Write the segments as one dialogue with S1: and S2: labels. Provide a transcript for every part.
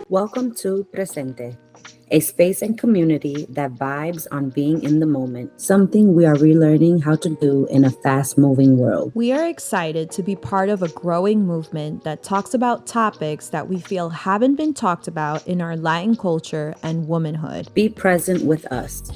S1: Welcome to Presente, a space and community that vibes on being in the moment, something we are relearning how to do in a fast moving world.
S2: We are excited to be part of a growing movement that talks about topics that we feel haven't been talked about in our Latin culture and womanhood.
S1: Be present with us.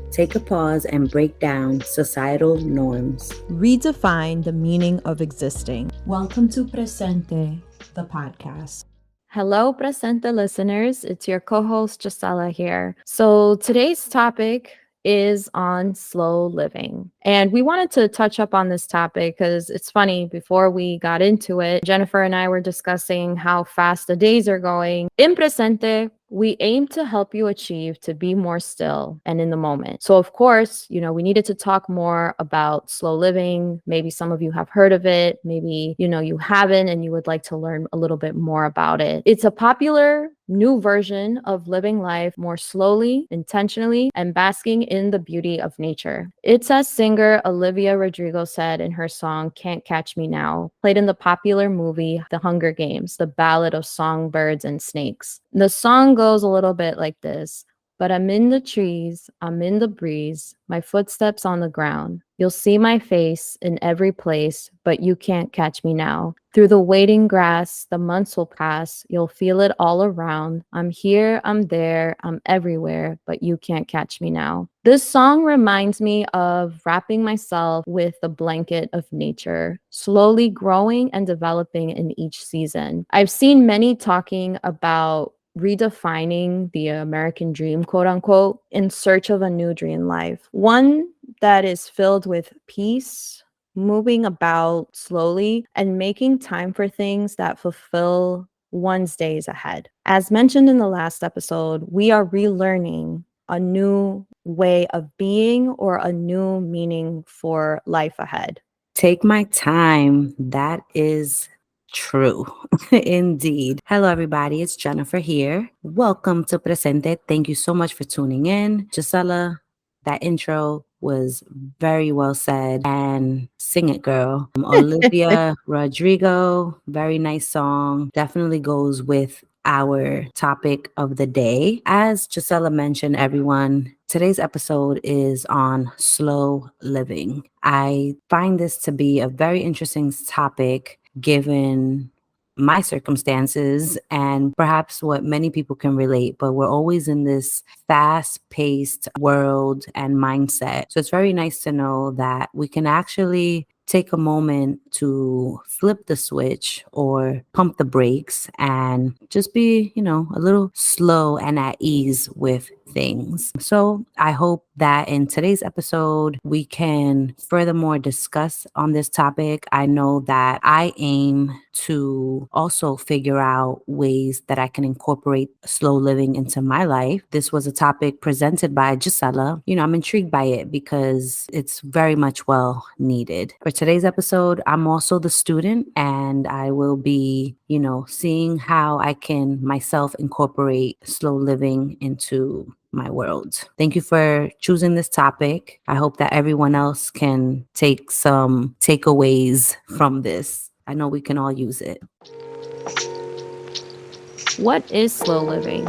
S1: Take a pause and break down societal norms.
S2: Redefine the meaning of existing. Welcome to Presente, the podcast.
S3: Hello, Presente listeners. It's your co host, Jissela here. So today's topic is on slow living. And we wanted to touch up on this topic because it's funny, before we got into it, Jennifer and I were discussing how fast the days are going. In Presente, we aim to help you achieve to be more still and in the moment. So, of course, we needed to talk more about slow living. Maybe some of you have heard of it. Maybe, you haven't and you would like to learn a little bit more about it. It's a popular new version of living life more slowly, intentionally, and basking in the beauty of nature. It's as singer Olivia Rodrigo said in her song Can't Catch Me Now, played in the popular movie The Hunger Games, the Ballad of Songbirds and Snakes. The song goes a little bit like this. But I'm in the trees, I'm in the breeze, my footsteps on the ground. You'll see my face in every place, but you can't catch me now. Through the waiting grass, the months will pass, you'll feel it all around. I'm here, I'm there, I'm everywhere, but you can't catch me now. This song reminds me of wrapping myself with the blanket of nature, slowly growing and developing in each season. I've seen many talking about redefining the American dream, quote unquote, in search of a new dream life. One that is filled with peace, moving about slowly, and making time for things that fulfill one's days ahead. As mentioned in the last episode, we are relearning a new way of being or a new meaning for life ahead.
S1: Take my time. That is true. Indeed. Hello, everybody. It's Jennifer here. Welcome to Presente. Thank you so much for tuning in. Gisela, that intro was very well said. And sing it, girl. Olivia Rodrigo, very nice song. Definitely goes with our topic of the day. As Gisela mentioned, everyone, today's episode is on slow living. I find this to be a very interesting topic given my circumstances and perhaps what many people can relate, but we're always in this fast paced world and mindset. So it's very nice to know that we can actually take a moment to flip the switch or pump the brakes and just be, a little slow and at ease with things. So I hope that in today's episode, we can furthermore discuss on this topic. I know that I aim to also figure out ways that I can incorporate slow living into my life. This was a topic presented by Gisela. I'm intrigued by it because it's very much well needed. For today's episode, I'm also the student and I will be, seeing how I can myself incorporate slow living into my world. Thank you for choosing this topic. I hope that everyone else can take some takeaways from this. I know we can all use it.
S3: What is slow living?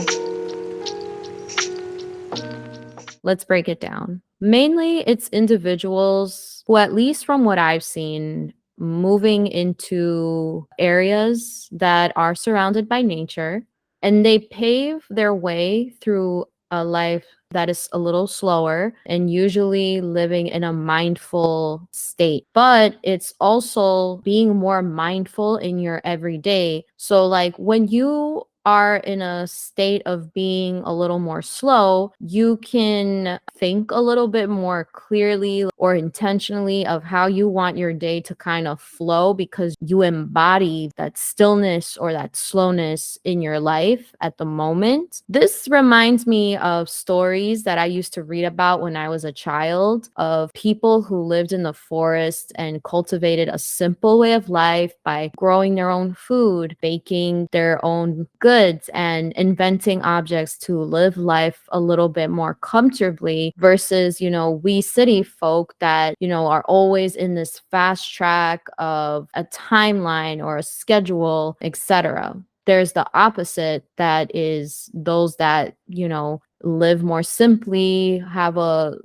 S3: Let's break it down. Mainly, it's individuals who, at least from what I've seen, moving into areas that are surrounded by nature, and they pave their way through a life that is a little slower and usually living in a mindful state. But it's also being more mindful in your everyday. So, like, when you are in a state of being a little more slow, you can think a little bit more clearly or intentionally of how you want your day to kind of flow because you embody that stillness or that slowness in your life at the moment. This reminds me of stories that I used to read about when I was a child of people who lived in the forest and cultivated a simple way of life by growing their own food, baking their own goods, and inventing objects to live life a little bit more comfortably versus, we city folk that, are always in this fast track of a timeline or a schedule, etc. there's the opposite, that is those that, live more simply, have a,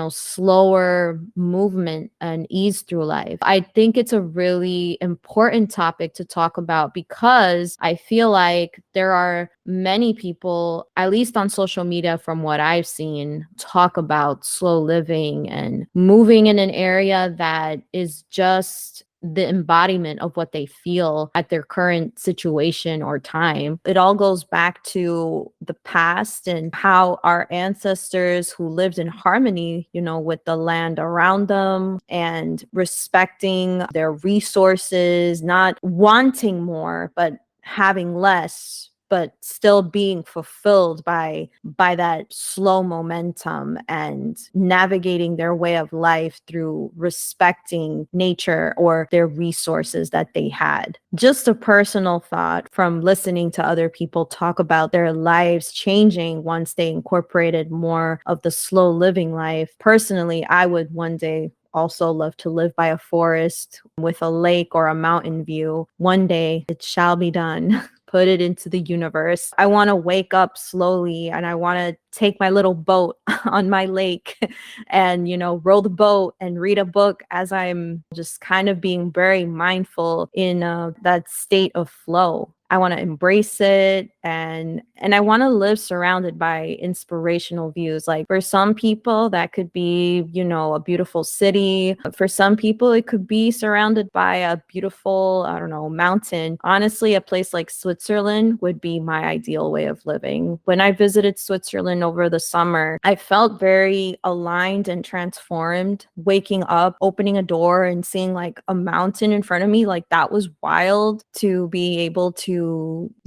S3: slower movement and ease through life. I think it's a really important topic to talk about because I feel like there are many people, at least on social media from what I've seen, talk about slow living and moving in an area that is just the embodiment of what they feel at their current situation or time. It all goes back to the past and how our ancestors who lived in harmony, with the land around them and respecting their resources, not wanting more, but having less, but still being fulfilled by that slow momentum and navigating their way of life through respecting nature or their resources that they had. Just a personal thought from listening to other people talk about their lives changing once they incorporated more of the slow living life. Personally, I would one day also love to live by a forest with a lake or a mountain view. One day it shall be done. Put it into the universe. I want to wake up slowly and I want to take my little boat on my lake and, row the boat and read a book as I'm just kind of being very mindful in that state of flow. I want to embrace it and I want to live surrounded by inspirational views. Like for some people that could be, a beautiful city. For some people it could be surrounded by a beautiful, I don't know, mountain. Honestly, a place like Switzerland would be my ideal way of living. When I visited Switzerland over the summer, I felt very aligned and transformed. Waking up, opening a door and seeing like a mountain in front of me, like that was wild to be able to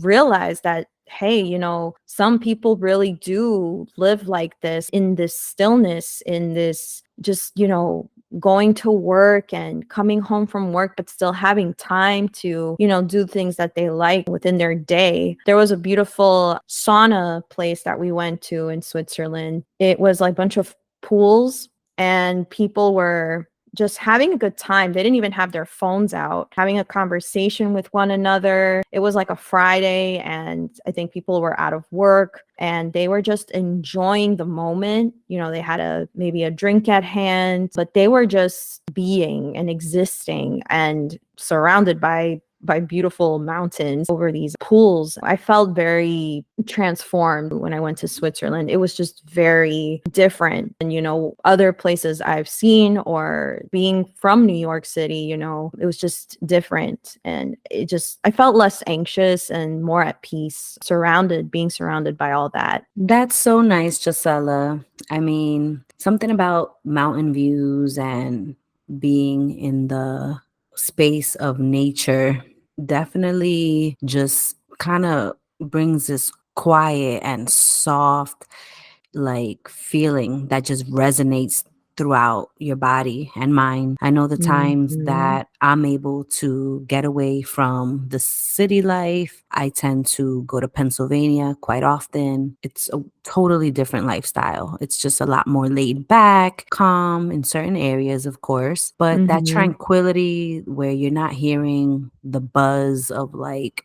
S3: realize that, hey, some people really do live like this, in this stillness, in this just, going to work and coming home from work, but still having time to, do things that they like within their day. There was a beautiful sauna place that we went to in Switzerland. It was like a bunch of pools and people were just having a good time. They didn't even have their phones out, having a conversation with one another. It was like a Friday, and I think people were out of work and they were just enjoying the moment. They had maybe a drink at hand, but they were just being and existing and surrounded by beautiful mountains over these pools. I felt very transformed when I went to Switzerland. It was just very different than, other places I've seen, or being from New York City, it was just different. And I felt less anxious and more at peace, being surrounded by all that.
S1: That's so nice, Jisela. I mean, something about mountain views and being in the space of nature definitely just kind of brings this quiet and soft like feeling that just resonates throughout your body and mind. I know the times
S3: Mhm.
S1: that I'm able to get away from the city life, I tend to go to Pennsylvania quite often. It's a totally different lifestyle. It's just a lot more laid back, calm in certain areas, of course, but that
S3: Mhm.
S1: tranquility where you're not hearing the buzz of like,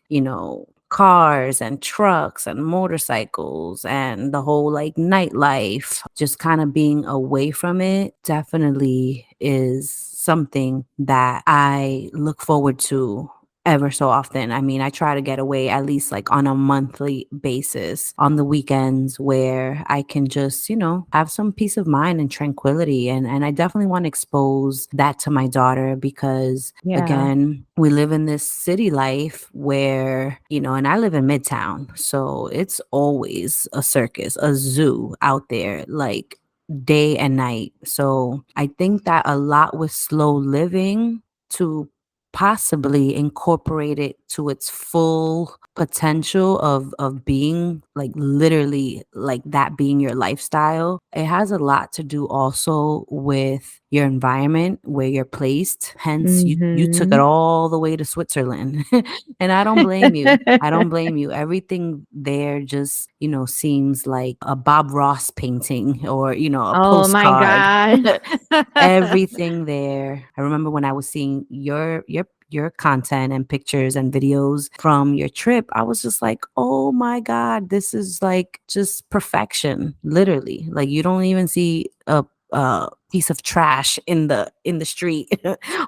S1: cars and trucks and motorcycles and the whole like nightlife, just kind of being away from it definitely is something that I look forward to ever so often. I mean, I try to get away at least like on a monthly basis on the weekends where I can just, have some peace of mind and tranquility. And I definitely want to expose that to my daughter because,
S3: Yeah.
S1: again, we live in this city life where, and I live in Midtown. So it's always a circus, a zoo out there, like day and night. So I think that a lot with slow living, to possibly incorporate it to its full potential of being like literally like that being your lifestyle, it has a lot to do also with your environment where you're placed. Hence you took it
S3: Mhm.
S1: all the way to Switzerland. And I don't blame you. I don't blame you. Everything there just, seems like a Bob Ross painting or, a
S3: Oh my
S1: postcard.
S3: God.
S1: Everything there. I remember when I was seeing your your content and pictures and videos from your trip, I was just like, oh my God, this is like just perfection, literally. Like you don't even see a piece of trash in the street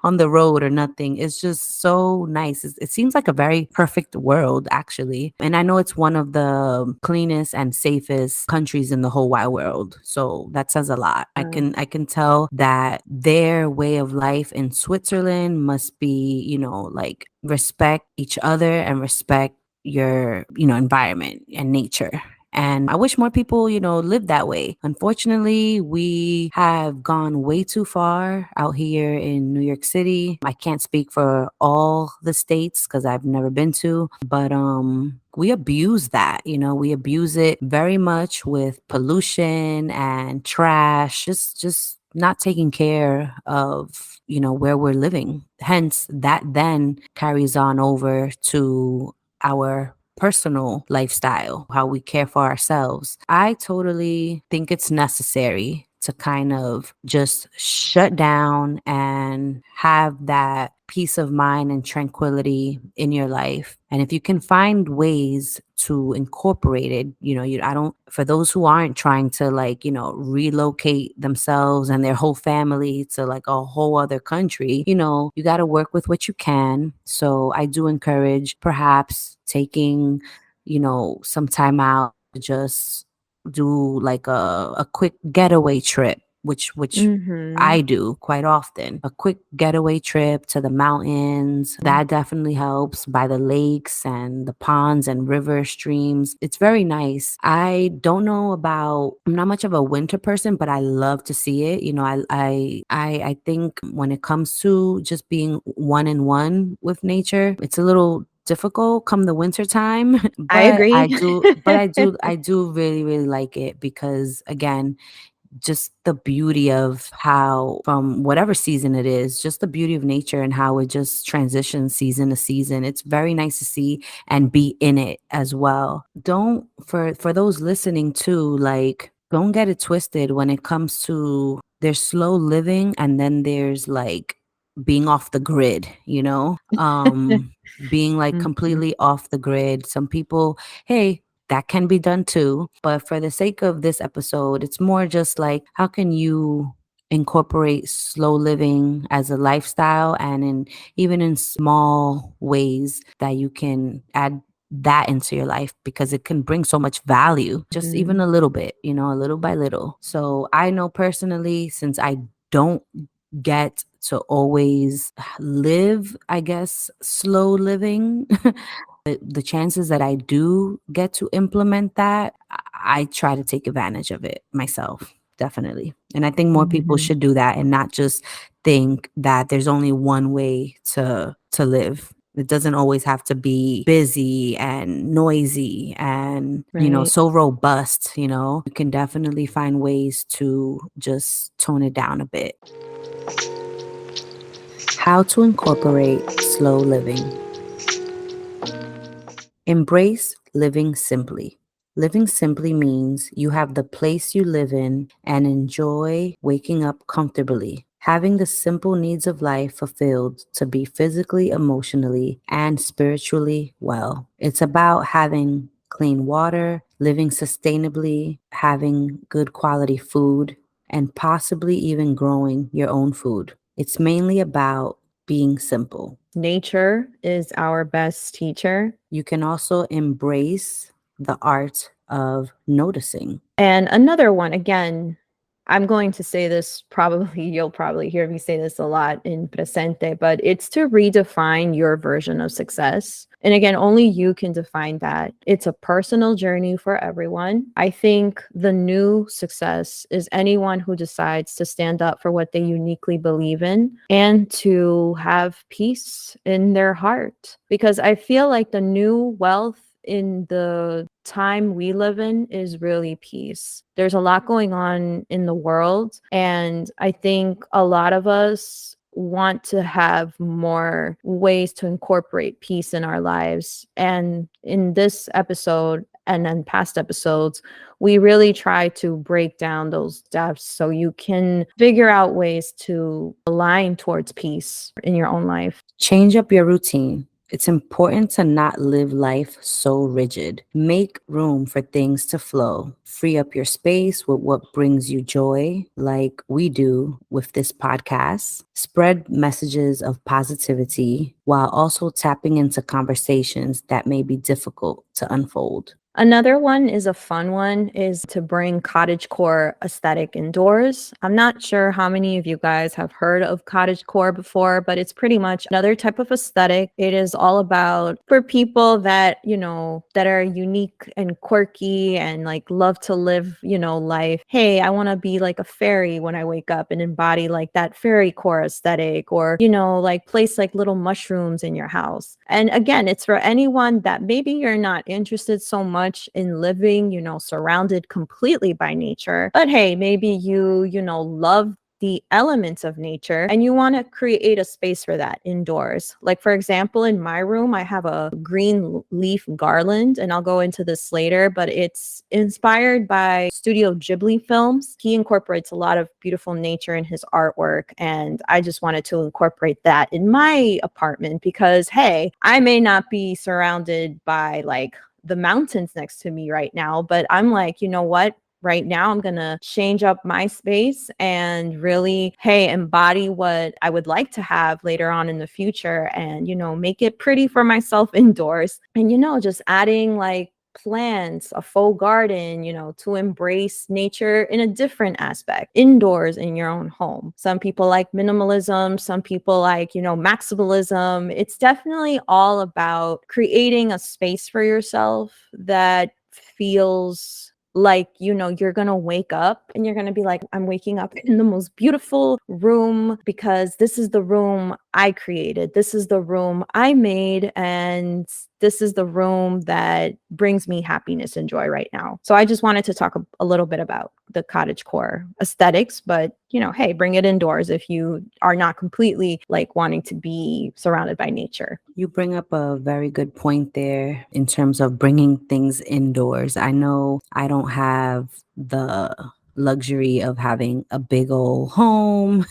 S1: on the road or nothing. It's just so nice. It seems like a very perfect world, actually. And I know it's one of the cleanest and safest countries in the whole wide world. So that says a lot. I can tell that their way of life in Switzerland must be, like respect each other and respect your, environment and nature. And I wish more people, live that way. Unfortunately, we have gone way too far out here in New York City. I can't speak for all the states because I've never been to, but we abuse that, we abuse it very much with pollution and trash, just not taking care of, where we're living. Hence, that then carries on over to our personal lifestyle, how we care for ourselves. I totally think it's necessary to kind of just shut down and have that peace of mind and tranquility in your life. And if you can find ways to incorporate it, I don't, for those who aren't trying to like, relocate themselves and their whole family to like a whole other country, you got to work with what you can. So I do encourage perhaps taking, some time out to just do like a quick getaway trip, which
S3: Mm-hmm.
S1: I do quite often. A quick getaway trip to the mountains. That definitely helps, by the lakes and the ponds and river streams. It's very nice. I'm not much of a winter person, but I love to see it. I think when it comes to just being one in one with nature, it's a little difficult come the winter time.
S3: I
S1: but
S3: agree.
S1: I do really, really like it because, again, just the beauty of how, from whatever season it is, just the beauty of nature and how it just transitions season to season. It's very nice to see and be in it as well. Don't, for those listening too, like, don't get it twisted when it comes to there's slow living and then there's like being off the grid, being like
S3: Mhm.
S1: completely off the grid. Some people, hey, that can be done too. But for the sake of this episode, it's more just like, how can you incorporate slow living as a lifestyle, and even in small ways that you can add that into your life, because it can bring so much value, just even
S3: Mhm.
S1: a little bit, a little by little. So I know personally, since I don't get to always live, I guess, slow living, the chances that I do get to implement that, I try to take advantage of it myself, definitely. And I think more people
S3: Mhm.
S1: should do that and not just think that there's only one way to live. It doesn't always have to be busy and noisy and,
S3: Right.
S1: so robust, You can definitely find ways to just tone it down a bit. How to incorporate slow living. Embrace living simply. Living simply means you have the place you live in and enjoy waking up comfortably, having the simple needs of life fulfilled to be physically, emotionally, and spiritually well. It's about having clean water, living sustainably, having good quality food, and possibly even growing your own food. It's mainly about being simple.
S3: Nature is our best teacher.
S1: You can also embrace the art of noticing.
S3: And another one, again, I'm going to say this probably, you'll probably hear me say this a lot in Presente, but it's to redefine your version of success. And again, only you can define that. It's a personal journey for everyone. I think the new success is anyone who decides to stand up for what they uniquely believe in and to have peace in their heart. Because I feel like the new wealth in the time we live in is really peace. There's a lot going on in the world, and I think a lot of us want to have more ways to incorporate peace in our lives. And in this episode, and then past episodes, we really try to break down those depths so you can figure out ways to align towards peace in your own life.
S1: Change up your routine. It's important to not live life so rigid. Make room for things to flow. Free up your space with what brings you joy, like we do with this podcast. Spread messages of positivity while also tapping into conversations that may be difficult to unfold.
S3: Another one is a fun one is to bring cottagecore aesthetic indoors. I'm not sure how many of you guys have heard of cottagecore before, but it's pretty much another type of aesthetic. It is all about for people that, that are unique and quirky and like love to live, life. Hey, I want to be like a fairy when I wake up and embody like that fairy core aesthetic, or, like place like little mushrooms in your house. And again, it's for anyone that maybe you're not interested so much in living, surrounded completely by nature. But hey, maybe you love the elements of nature and you want to create a space for that indoors. Like, for example, in my room, I have a green leaf garland, and I'll go into this later, but it's inspired by Studio Ghibli films. He incorporates a lot of beautiful nature in his artwork, and I just wanted to incorporate that in my apartment because, hey, I may not be surrounded by like the mountains next to me right now, but I'm like, you know what? Right now, I'm going to change up my space and really, hey, embody what I would like to have later on in the future and, make it pretty for myself indoors. And, just adding like plants, a faux garden, to embrace nature in a different aspect indoors in your own home. Some people like minimalism, some people like, maximalism. It's definitely all about creating a space for yourself that feels like, you're going to wake up and you're going to be like, I'm waking up in the most beautiful room because this is the room I created. This is the room I made. And this is the room that brings me happiness and joy right now. So I just wanted to talk a little bit about the cottagecore aesthetics, but hey, bring it indoors if you are not completely like wanting to be surrounded by nature.
S1: You bring up a very good point there in terms of bringing things indoors. I know I don't have the luxury of having a big old home.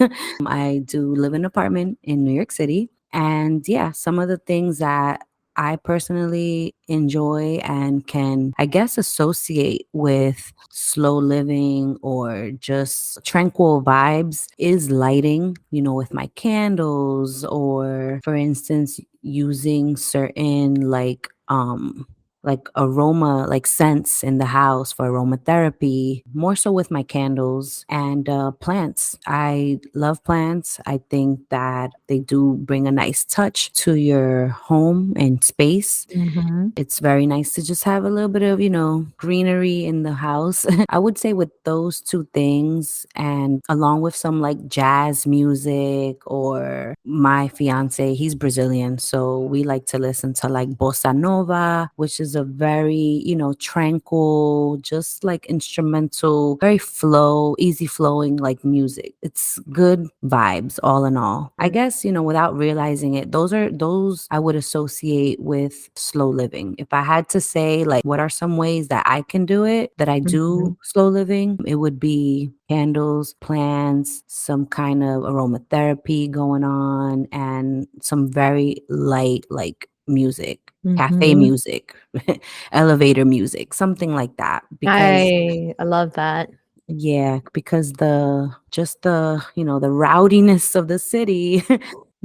S1: I do live in an apartment in New York City. And yeah, some of the things that I personally enjoy and can, I guess, associate with slow living or just tranquil vibes is lighting, with my candles, or for instance, using certain like aroma, like scents in the house for aromatherapy, more so with my candles and plants. I love plants. I think that they do bring a nice touch to your home and space.
S3: Mm-hmm.
S1: It's very nice to just have a little bit of, greenery in the house. I would say with those two things, and along with some like jazz music, or my fiance, he's Brazilian. So we like to listen to like bossa nova, which is a very, tranquil, just like instrumental, very easy flowing like music. It's good vibes all in all. I guess, without realizing it, those I would associate with slow living. If I had to say like what are some ways that I can do it, that I do slow living, it would be candles, plants, some kind of aromatherapy going on, and some very light like music, cafe
S3: Mm-hmm.
S1: music, elevator music, something like that. Because
S3: I love that.
S1: yeah, because the rowdiness of the city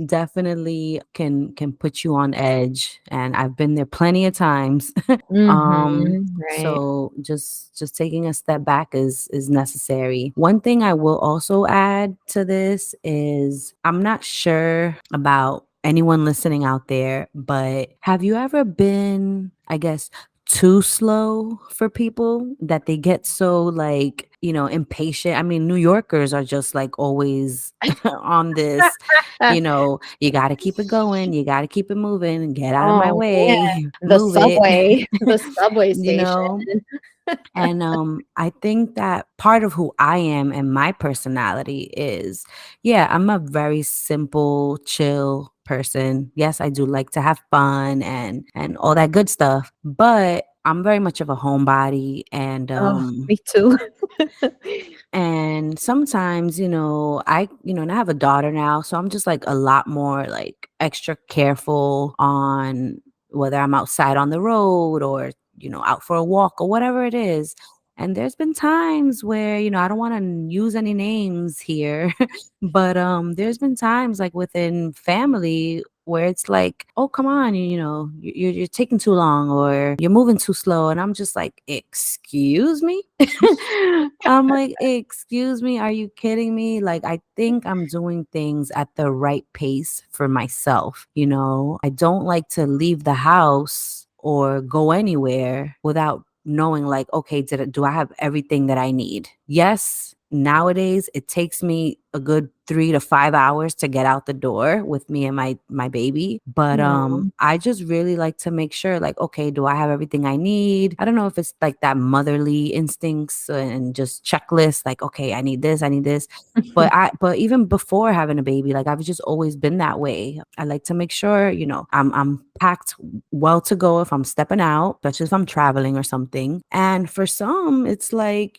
S1: definitely can put you on edge, and I've been there plenty of times.
S3: Right.
S1: So just taking a step back is necessary. One thing I will also add to this is I'm not sure about anyone listening out there, but have you ever been, I guess, too slow for people, that they get so like, impatient? I mean, New Yorkers are just like always on this, you got to keep it going, you got to keep it moving, get out of my
S3: Oh man,
S1: way,
S3: the
S1: move it,
S3: subway, the subway
S1: you
S3: station.
S1: know? And I think that part of who I am and my personality is, yeah, I'm a very simple, chill person. Yes, I do like to have fun and all that good stuff, but I'm very much of a homebody,
S3: Oh, me too.
S1: and sometimes, and I have a daughter now, so I'm just like a lot more like extra careful on whether I'm outside on the road or, out for a walk or whatever it is. And there's been times where, I don't want to use any names here, but there's been times like within family where it's like, oh, come on, you're taking too long or you're moving too slow. And I'm just like, excuse me? I'm like, excuse me, are you kidding me? Like, I think I'm doing things at the right pace for myself. I don't like to leave the house or go anywhere without knowing, like, okay, do I have everything that I need? Yes. Nowadays, it takes me a good 3 to 5 hours to get out the door with me and my baby. But
S3: No.
S1: I just really like to make sure, like, okay, do I have everything I need? I don't know if it's like that motherly instincts and just checklist, like, okay, I need this, I need this. But even before having a baby, like I've just always been that way. I like to make sure, I'm packed well to go if I'm stepping out, especially if I'm traveling or something. And for some, it's like,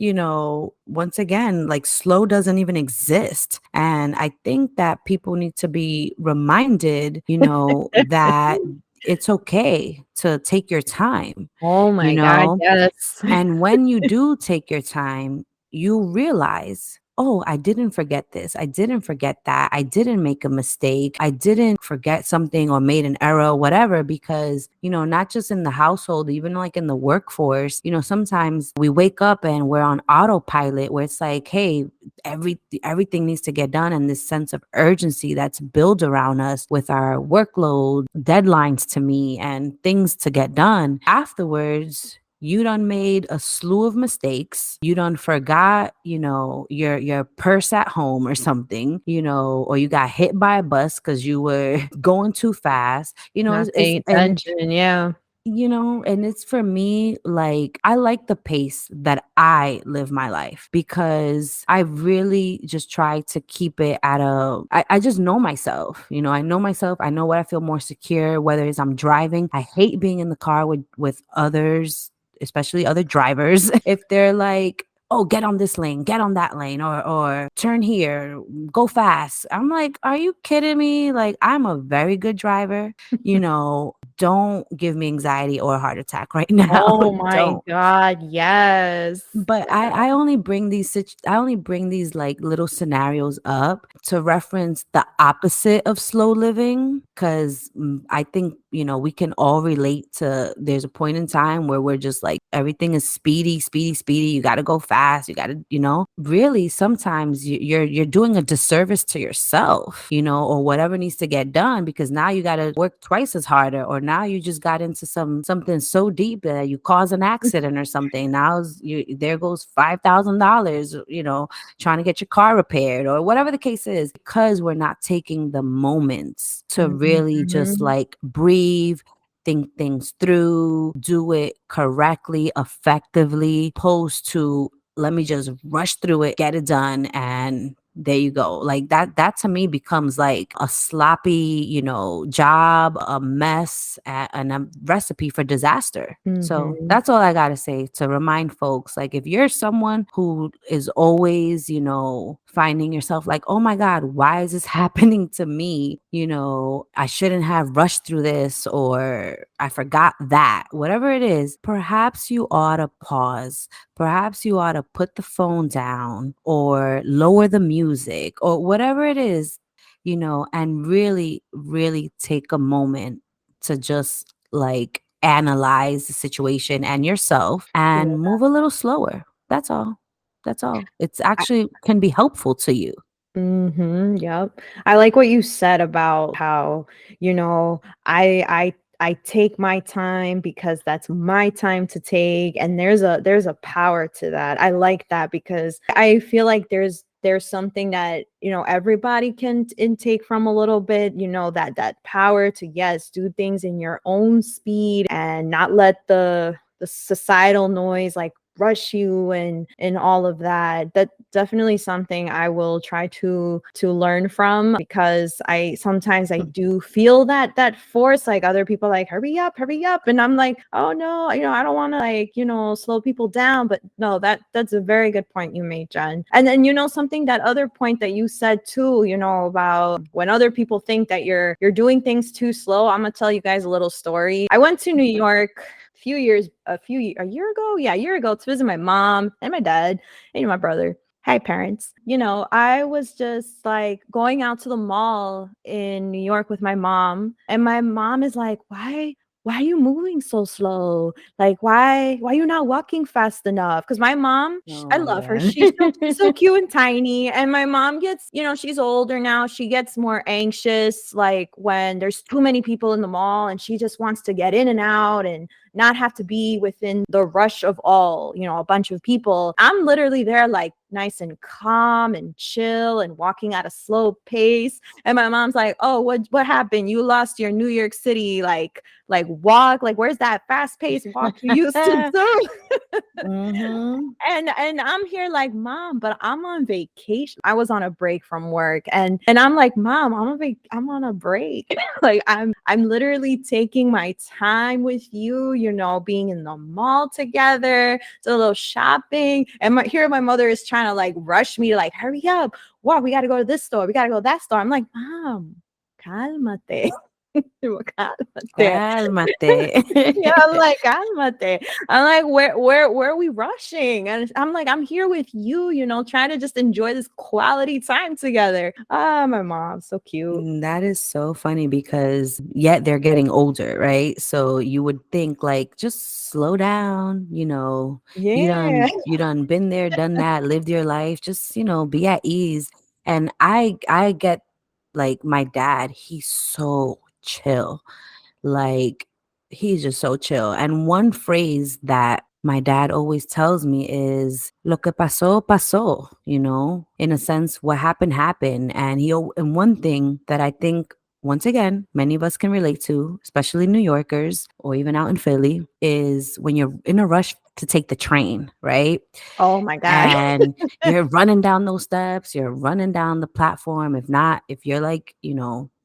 S1: once again, like slow doesn't even exist. And I think that people need to be reminded, that it's okay to take your time,
S3: Oh
S1: you
S3: my God,
S1: know?
S3: yes.
S1: And when you do take your time, you realize, oh, I didn't forget this. I didn't forget that. I didn't make a mistake. I didn't forget something or made an error, whatever, because, not just in the household, even like in the workforce, sometimes we wake up and we're on autopilot where it's like, hey, everything needs to get done. And this sense of urgency that's built around us with our workload, deadlines to meet, and things to get done. Afterwards, you done made a slew of mistakes. You done forgot, your purse at home or something, or you got hit by a bus because you were going too fast.
S3: Not
S1: It's
S3: paying
S1: and
S3: attention, yeah.
S1: and it's for me, like, I like the pace that I live my life because I really just try to keep it I just know myself. I know myself. I know what I feel more secure, whether it's I'm driving. I hate being in the car with others, especially other drivers. If they're like, oh, get on this lane, get on that lane, or turn here, go fast. I'm like, are you kidding me? Like, I'm a very good driver. Don't give me anxiety or a heart attack right now.
S3: Oh my
S1: Don't.
S3: God, yes.
S1: But I only bring I only bring these like little scenarios up to reference the opposite of slow living because I think we can all relate to. There's a point in time where we're just like everything is speedy, speedy, speedy. You got to go fast. You got to really sometimes you're doing a disservice to yourself, or whatever needs to get done because now you got to work twice as harder, or now you just got into something so deep that you cause an accident or something. Now there goes $5,000, trying to get your car repaired or whatever the case is, because we're not taking the moments to really just
S3: Mhm.
S1: like breathe, think things through, do it correctly, effectively, opposed to let me just rush through it, get it done, and there you go. Like that to me becomes like a sloppy, job, a mess, and a recipe for disaster. So
S3: Mhm.
S1: that's all I got to say to remind folks. Like, if you're someone who is always, finding yourself like, oh my God, why is this happening to me? I shouldn't have rushed through this, or I forgot that, whatever it is, perhaps you ought to pause. Perhaps you ought to put the phone down or lower the music or whatever it is, and really, really take a moment to just like analyze the situation and yourself and move a little slower. That's all. That's all. It's actually can be helpful to you.
S3: Mhm, yep. I like what you said about how, I take my time because that's my time to take, and there's a power to that. I like that because I feel like there's something that, everybody can intake from a little bit, that power to, yes, do things in your own speed and not let the societal noise like rush you and all of that. That definitely something I will try to learn from, because I sometimes I do feel that force, like other people like hurry up, and I'm like, oh no, I don't want to, like, slow people down. But no, that's a very good point you made, Jen. And then something, that other point that you said too, about when other people think that you're doing things too slow. I'm gonna tell you guys a little story. I went to New York a year ago, yeah, a year ago, to visit my mom and my dad and my brother. Hi, parents. I was just like going out to the mall in New York with my mom, and my mom is like, why are you moving so slow? Like, why are you not walking fast enough? Because my mom,
S1: Oh
S3: I
S1: my
S3: love her.
S1: God.
S3: She's so cute and tiny. And my mom gets, she's older now. She gets more anxious, like when there's too many people in the mall, and she just wants to get in and out and not have to be within the rush of all, a bunch of people. I'm literally there, like, nice and calm and chill and walking at a slow pace. And my mom's like, "Oh, what happened? You lost your New York City walk? Like, where's that fast paced walk you used to do?"
S1: Mm-hmm.
S3: And I'm here like, "Mom, but I'm on vacation." I was on a break from work, and I'm like, "Mom, I'm on a break." Like, I'm literally taking my time with you, being in the mall together, do a little shopping. And my mother is trying to like rush me to like, hurry up, walk, we gotta go to this store, we gotta go to that store. I'm like, "Mom, cálmate." Cálmate.
S1: Cálmate.
S3: Yeah, I'm like, cálmate. I'm like, where are we rushing? And I'm like, I'm here with you, trying to just enjoy this quality time together. Ah, my mom, so cute.
S1: That is so funny because yet they're getting older, right? So you would think like just slow down, you
S3: Yeah.
S1: done been there, done that, lived your life, just, be at ease. And I get like my dad, he's so chill. Like, he's just so chill. And one phrase that my dad always tells me is "Lo que pasó, pasó." In a sense, what happened, happened. And one thing that I think, once again, many of us can relate to, especially New Yorkers or even out in Philly, is when you're in a rush to take the train, right?
S3: Oh my God.
S1: And you're running down those steps, you're running down the platform. If not, if you're like,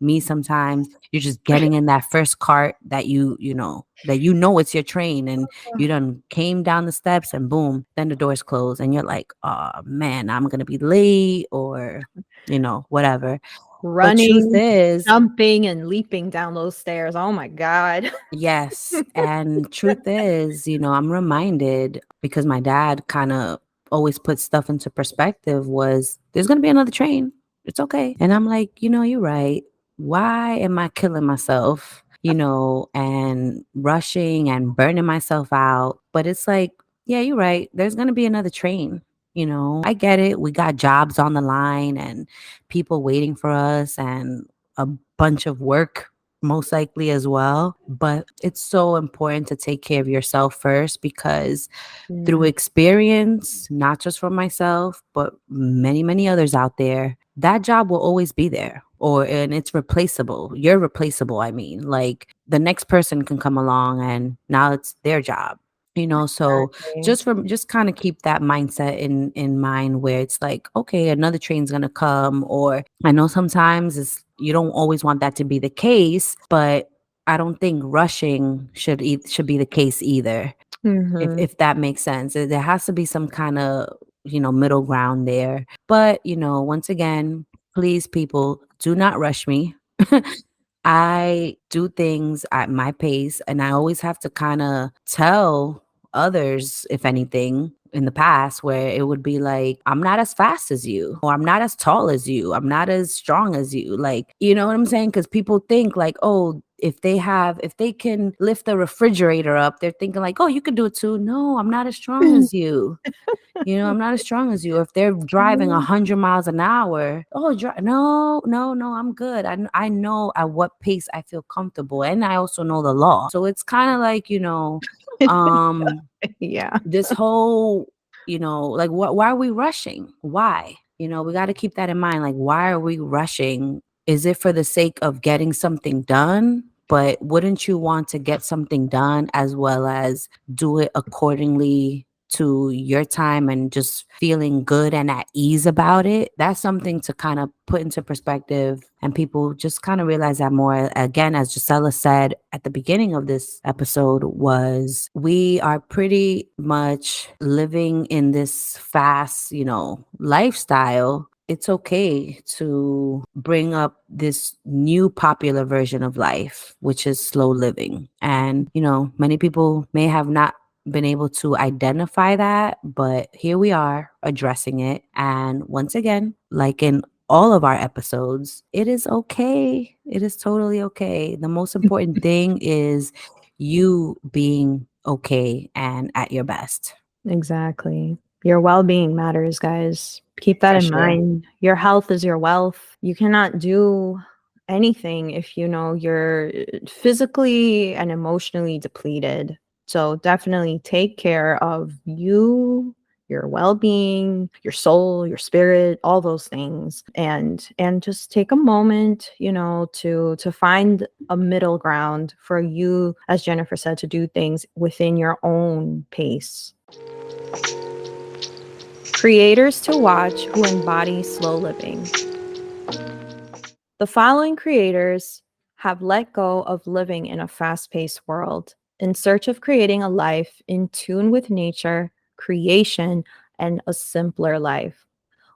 S1: me sometimes, you're just getting in that first cart that that it's your train, and you done came down the steps and boom, then the doors close and you're like, oh man, I'm gonna be late or whatever. But truth
S3: Running,
S1: is,
S3: jumping, and leaping down those stairs. Oh my God.
S1: yes. And truth is, I'm reminded because my dad kind of always puts stuff into perspective was there's going to be another train. It's okay. And I'm like, you're right. Why am I killing myself, and rushing and burning myself out? But it's like, yeah, you're right. There's going to be another train. I get it. We got jobs on the line and people waiting for us and a bunch of work most likely as well. But it's so important to take care of yourself first because through
S3: Mm,
S1: experience, not just for myself, but many, many others out there, that job will always be there. And it's replaceable. You're replaceable. I mean, like the next person can come along and now it's their job. So
S3: exactly.
S1: just kind of keep that mindset in mind where it's like, okay, another train's gonna come. Or I know sometimes you don't always want that to be the case, but I don't think rushing should be the case either,
S3: Mhm.
S1: if that makes sense. There has to be some kind of, middle ground there. But, once again, please, people, do not rush me. I do things at my pace, and I always have to kind of tell others, if anything, in the past where it would be like, I'm not as fast as you, or I'm not as tall as you, I'm not as strong as you. Like, you know what I'm saying? Because people think like, oh, if they can lift the refrigerator up, they're thinking like, oh, you could do it too. No, I'm not as strong as you. I'm not as strong as you. If they're driving 100 miles an hour, oh, no, no, no, I'm good. I know at what pace I feel comfortable, and I also know the law. So it's kind of like, um,
S3: Yeah.
S1: this whole, like, why are we rushing? Why? We got to keep that in mind. Like, why are we rushing? Is it for the sake of getting something done? But wouldn't you want to get something done as well as do it accordingly to your time and just feeling good and at ease about it, that's something to kind of put into perspective and people just kind of realize that more. Again, as Jissela said at the beginning of this episode, was we are pretty much living in this fast, lifestyle. It's okay to bring up this new popular version of life, which is slow living. And, many people may have not been able to identify that, but here we are addressing it. And once again, like in all of our episodes, it is okay. It is totally okay. The most important thing is you being okay and at your best.
S3: Exactly. Your well-being matters, guys. Keep that
S1: For
S3: in
S1: sure.
S3: mind. Your health is your wealth. You cannot do anything if you know you're physically and emotionally depleted. So definitely take care of you, your well-being, your soul, your spirit, all those things. And just take a moment, to find a middle ground for you, as Jennifer said, to do things within your own pace. Creators to watch who embody slow living. The following creators have let go of living in a fast-paced world in search of creating a life in tune with nature, creation, and a simpler life.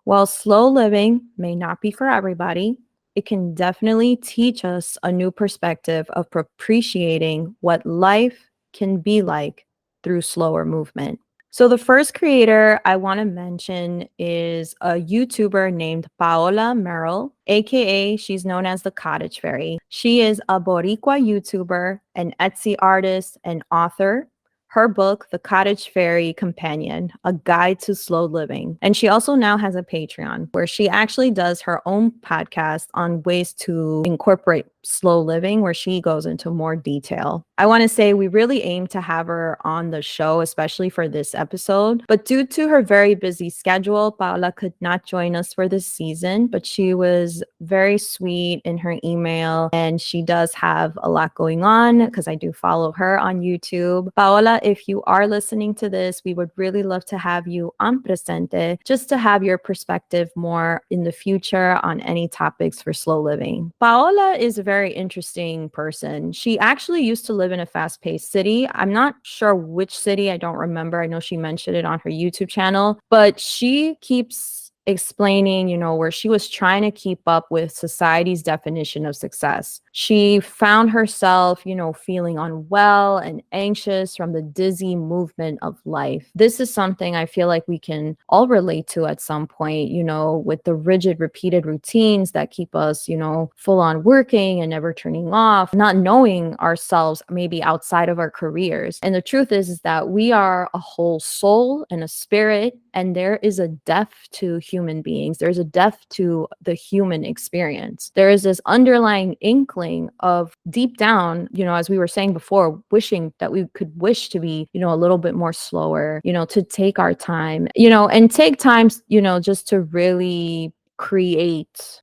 S3: While slow living may not be for everybody, it can definitely teach us a new perspective of appreciating what life can be like through slower movement. So the first creator I want to mention is a YouTuber named Paola Merrill, aka she's known as the Cottage Fairy. She is a Boricua YouTuber, an Etsy artist, and author. Her book, The Cottage Fairy Companion, A Guide to Slow Living. And she also now has a Patreon where she actually does her own podcast on ways to incorporate slow living, where she goes into more detail. I want to say we really aim to have her on the show, especially for this episode. But due to her very busy schedule, Paola could not join us for this season, but she was very sweet in her email and she does have a lot going on because I do follow her on YouTube. Paola, if you are listening to this, we would really love to have you on Presente just to have your perspective more in the future on any topics for slow living. Paola is a very interesting person. She actually used to live in a fast-paced city. I'm not sure which city. I don't remember. I know she mentioned it on her YouTube channel, but she keeps explaining, where she was trying to keep up with society's definition of success. She found herself, feeling unwell and anxious from the dizzy movement of life. This is something I feel like we can all relate to at some point, with the rigid, repeated routines that keep us, full on working and never turning off, not knowing ourselves maybe outside of our careers. And the truth is that we are a whole soul and a spirit, and there is a depth to human beings. There's a depth to the human experience. There is this underlying inkling of deep down, as we were saying before, wishing that we could wish to be, a little bit more slower, to take our time, and take times, just to really create,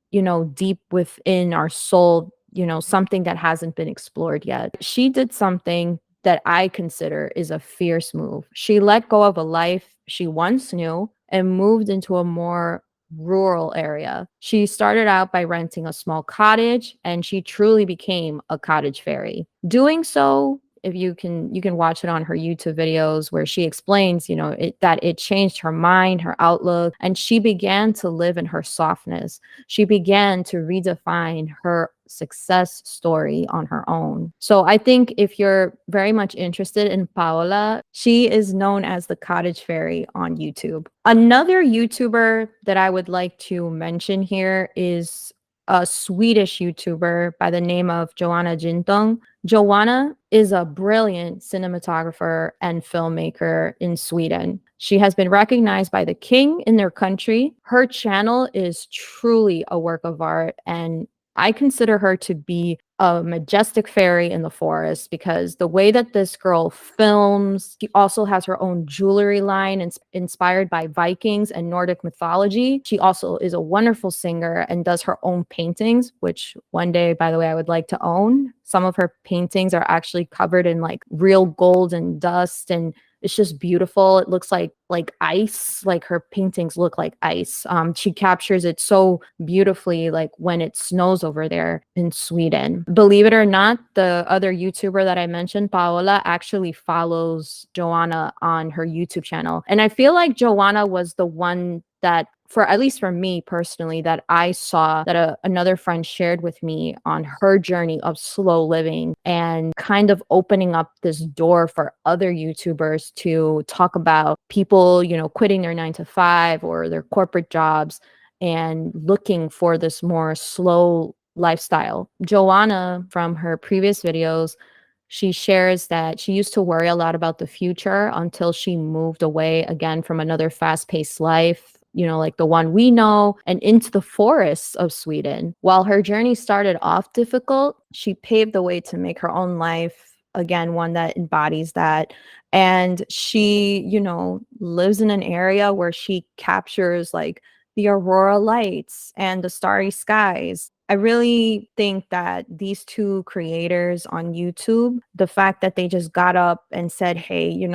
S3: deep within our soul, something that hasn't been explored yet. She did something that I consider is a fierce move. She let go of a life she once knew and moved into a more rural area. She started out by renting a small cottage and she truly became a cottage fairy. Doing so, if you can watch it on her YouTube videos where she explains, that it changed her mind, her outlook, and she began to live in her softness. She began to redefine her success story on her own. So I think if you're very much interested in Paola, she is known as the Cottage Fairy on YouTube. Another YouTuber that I would like to mention here is a Swedish YouTuber by the name of Joana Jinton. Joana is a brilliant cinematographer and filmmaker in Sweden. She has been recognized by the king in their country. Her channel is truly a work of art, and I consider her to be a majestic fairy in the forest because the way that this girl films, she also has her own jewelry line inspired by Vikings and Nordic mythology. She also is a wonderful singer and does her own paintings, which one day, by the way, I would like to own. Some of her paintings are actually covered in like real gold and dust and It's just beautiful. It looks like ice, like her paintings look like ice. She captures it so beautifully, like when it snows over there in Sweden. Believe it or not, the other YouTuber that I mentioned, Paola, actually follows Joanna on her YouTube channel. And I feel like Joanna was the one that, for at least for me personally, that I saw that another friend shared with me on her journey of slow living and kind of opening up this door for other YouTubers to talk about people, quitting their 9 to 5 or their corporate jobs and looking for this more slow lifestyle. Joanna, from her previous videos, she shares that she used to worry a lot about the future until she moved away again from another fast-paced life, like the one we know, and into the forests of Sweden. While her journey started off difficult, she paved the way to make her own life, again, one that embodies that. And she, lives in an area where she captures like the aurora lights and the starry skies. I really think that these two creators on YouTube, the fact that they just got up and said, hey,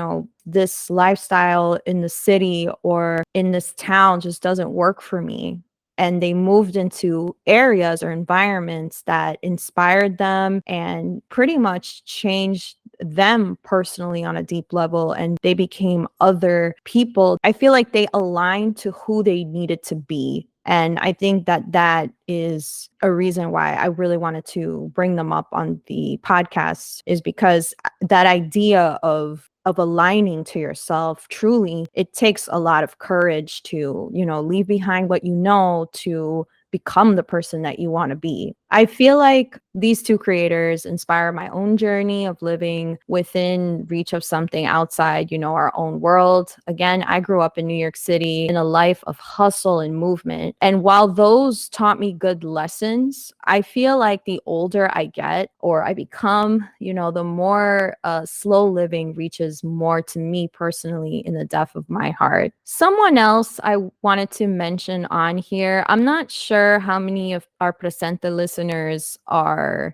S3: this lifestyle in the city or in this town just doesn't work for me. And they moved into areas or environments that inspired them and pretty much changed them personally on a deep level, and they became other people. I feel like they aligned to who they needed to be. And I think that that is a reason why I really wanted to bring them up on the podcast, is because that idea of aligning to yourself truly, it takes a lot of courage to, leave behind what you know to become the person that you want to be. I feel like these two creators inspire my own journey of living within reach of something outside, our own world. Again, I grew up in New York City in a life of hustle and movement. And while those taught me good lessons, I feel like the older I get or I become, the more slow living reaches more to me personally in the depth of my heart. Someone else I wanted to mention on here, I'm not sure how many of our Presente listeners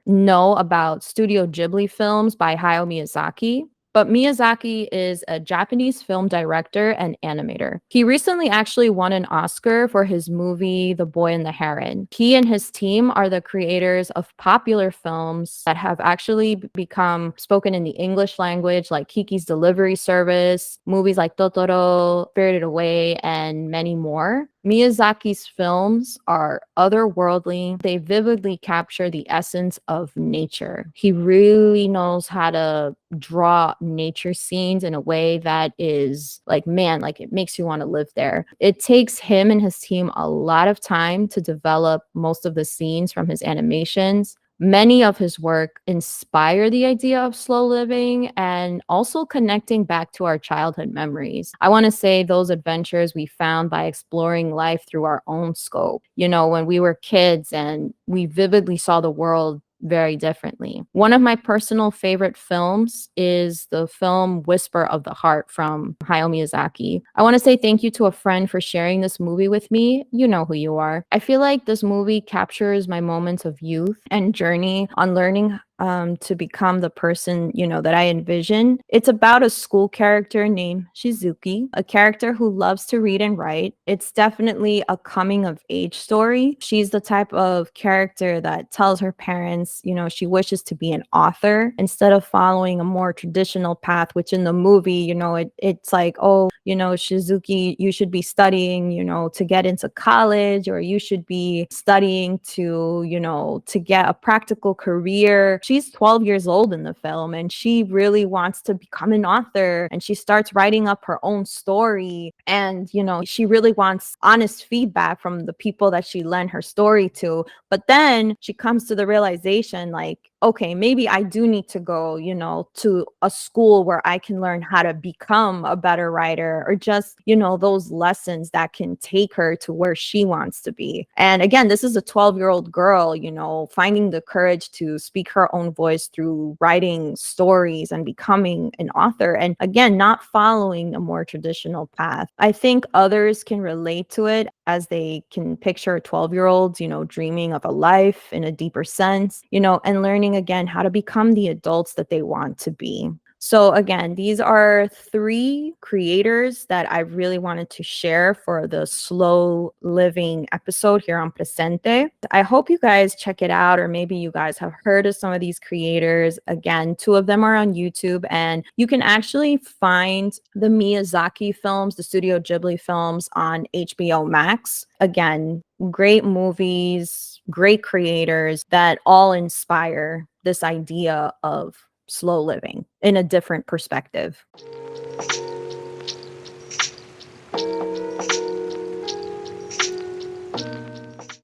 S3: know about Studio Ghibli films by Hayao Miyazaki. But Miyazaki is a Japanese film director and animator. He recently actually won an Oscar for his movie The Boy and the Heron. He and his team are the creators of popular films that have actually become spoken in the English language, like Kiki's Delivery Service, movies like Totoro, Spirited Away, and many more. Miyazaki's films are otherworldly. They vividly capture the essence of nature. He really knows how to draw nature scenes in a way that is like, man, like it makes you want to live there. It takes him and his team a lot of time to develop most of the scenes from his animations. Many of his work inspire the idea of slow living and also connecting back to our childhood memories. I want to say those adventures we found by exploring life through our own scope. When we were kids and we vividly saw the world very differently. One of my personal favorite films is the film Whisper of the Heart from Hayao Miyazaki. I want to say thank you to a friend for sharing this movie with me. You know who you are. I feel like this movie captures my moments of youth and journey on learning to become the person, that I envision. It's about a school character named Shizuki, a character who loves to read and write. It's definitely a coming of age story. She's the type of character that tells her parents, she wishes to be an author instead of following a more traditional path, which in the movie, it's like, oh, Shizuki, you should be studying, to get into college, or you should be studying to get a practical career. She's 12 years old in the film and she really wants to become an author, and she starts writing up her own story. And, she really wants honest feedback from the people that she lent her story to. But then she comes to the realization, like, okay, maybe I do need to go, to a school where I can learn how to become a better writer, or just, those lessons that can take her to where she wants to be. And again, this is a 12-year-old girl, finding the courage to speak her own voice through writing stories and becoming an author. And again, not following a more traditional path. I think others can relate to it as they can picture 12-year-olds, dreaming of a life in a deeper sense, and learning again how to become the adults that they want to be. So again, these are 3 creators that I really wanted to share for the slow living episode here on Presente. I hope you guys check it out, or maybe you guys have heard of some of these creators. Again, 2 of them are on YouTube, and you can actually find the Miyazaki films, the Studio Ghibli films on HBO Max. Again, great movies, great creators that all inspire this idea of slow living in a different perspective.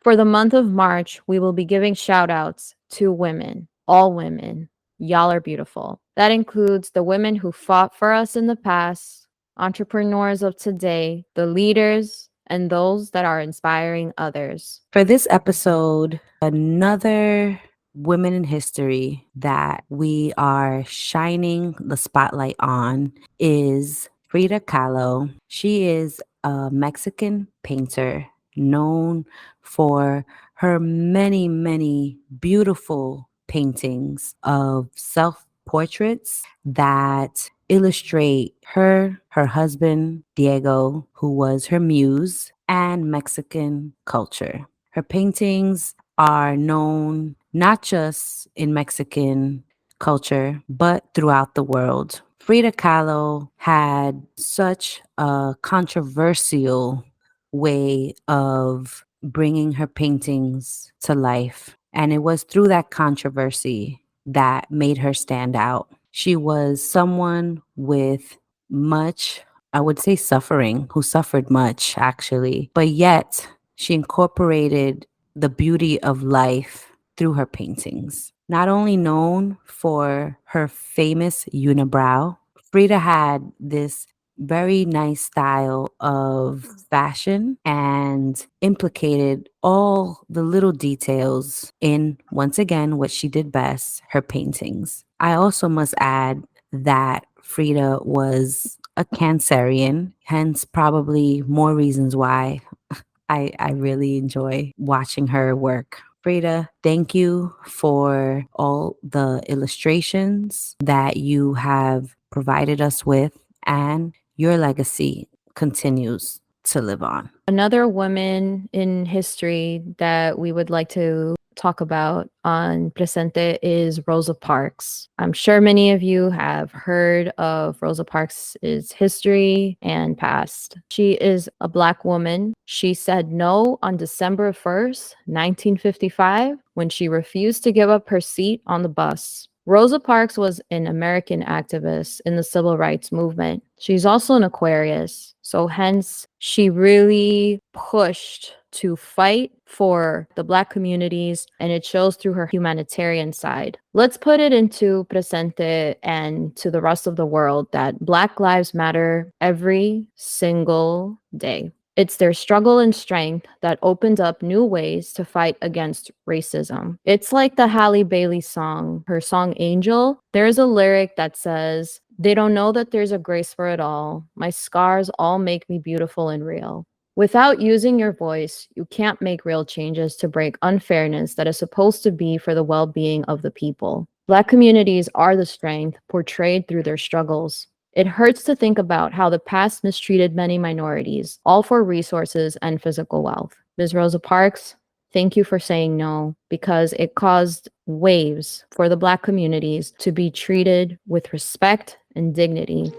S3: For the month of March, we will be giving shout outs to women, all women. Y'all are beautiful. That includes the women who fought for us in the past, entrepreneurs of today, the leaders, and those that are inspiring others.
S1: For this episode, another women in history that we are shining the spotlight on is Frida Kahlo. She is a Mexican painter known for her many, many beautiful paintings of self-portraits that illustrate her husband, Diego, who was her muse, and Mexican culture. Her paintings are known not just in Mexican culture, but throughout the world. Frida Kahlo had such a controversial way of bringing her paintings to life. And it was through that controversy that made her stand out. She was someone with much, I would say, suffering, who suffered much actually, but yet she incorporated the beauty of life through her paintings. Not only known for her famous unibrow, Frida had this very nice style of fashion and implicated all the little details in, once again, what she did best, her paintings. I also must add that Frida was a Cancerian, hence probably more reasons why I really enjoy watching her work. Frida, thank you for all the illustrations that you have provided us with, and your legacy continues to live on.
S3: Another woman in history that we would like to talk about on Presente is Rosa Parks. I'm sure many of you have heard of Rosa Parks' history and past. She is a Black woman. She said no on December 1st, 1955, when she refused to give up her seat on the bus. Rosa Parks was an American activist in the civil rights movement. She's also an Aquarius, so hence she really pushed to fight for the Black communities, and it shows through her humanitarian side. Let's put it into Presente and to the rest of the world that Black lives matter every single day. It's their struggle and strength that opened up new ways to fight against racism. It's like the Halle Bailey song, her song Angel. There's a lyric that says, "They don't know that there's a grace for it all. My scars all make me beautiful and real." Without using your voice, you can't make real changes to break unfairness that is supposed to be for the well-being of the people. Black communities are the strength portrayed through their struggles. It hurts to think about how the past mistreated many minorities, all for resources and physical wealth. Ms. Rosa Parks, thank you for saying no, because it caused waves for the Black communities to be treated with respect and dignity.